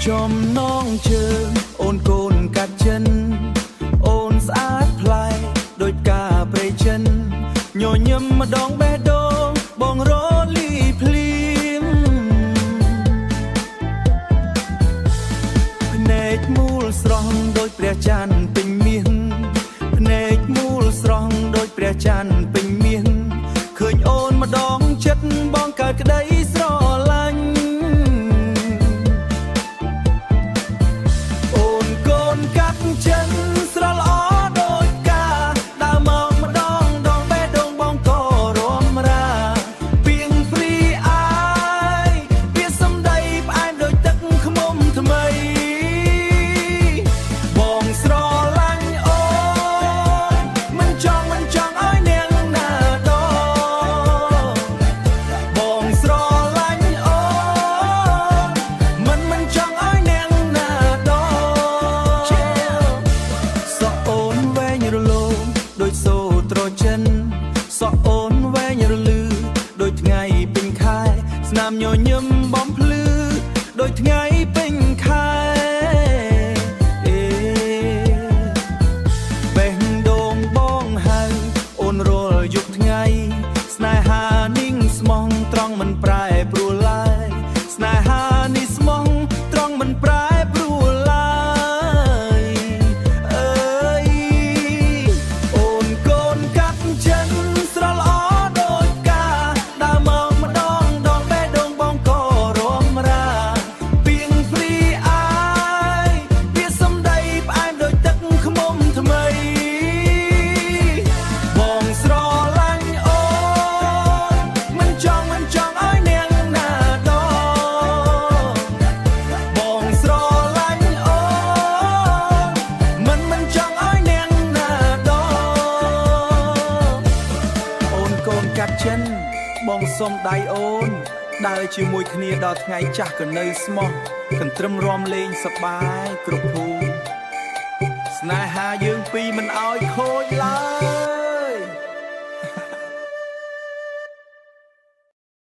ចំណងជើងអូនកូនកាត់ចិនអូនស្អាតប្លែកដូចការព្រៃចិនញញឹមម្ដងបេះដូងបងរលីភ្លៀងភ្នែកមូលស្រស់ដូចព្រះច័ន្ទពេញមាសភ្នែកមូលស្រស់ដូចព្រះច័ន្ទពេញមាសឃើញអូនម្ដងចិត្តបងកើតក្ដីស្រឡាញ់កាត់ចិនស្រល្អដូចការដើរមកម្ដងដងបេះដូងបងក៏រំរាពីងព្រីអាយពាក្យសម្ដីផ្អែមដូចទឹកខ្មុំថ្មីបងស្រឡាញ់អូនមិនចង់ឲ្យនាងណាដបងស្រឡាញ់អូនមិនចង់ឲ្យនាងណាដសក់អូនវែងរលោងដូចសូត្រចិនសក់អូនវែងរលឺដូចថ្ងៃពេញខែស្នាមញញឹមបំភ្លឺដូចថ្ងៃពេញខែបេះដូងបងហៅអូនរលយប់ថ្ងៃស្នេហានិងស្មោះត្រង់មិនប្រែប្រួលឡើយស្នេហានេះស្មោះត្រង់មិនប្រែប្រួលឡើយអូនកូនកាត់ចិនស្រល្អដូចការដើរមកម្ដងដងបេះដូងបងក៏រំរាពីងព្រីអាយពាក្យសម្ដីផ្អែមដូចទឹកខ្មុំថ្មីបងស្រឡាញ់អូនមិនចង់ឲ្យនាងណាដបងស្រឡាញ់អូនមិនចង់ឲ្យនាងណាដអូនកូនកាត់ចិនបងសុំដៃអូនដើរជាមួយគ្នាដល់ថ្ងៃចាស់ក៏នៅស្មោះកន្ទ្រឹមរំលេងសប្បាយគ្រប់ភូមិស្នេហាយើងពីរមិនឲ្យខូចឡើយ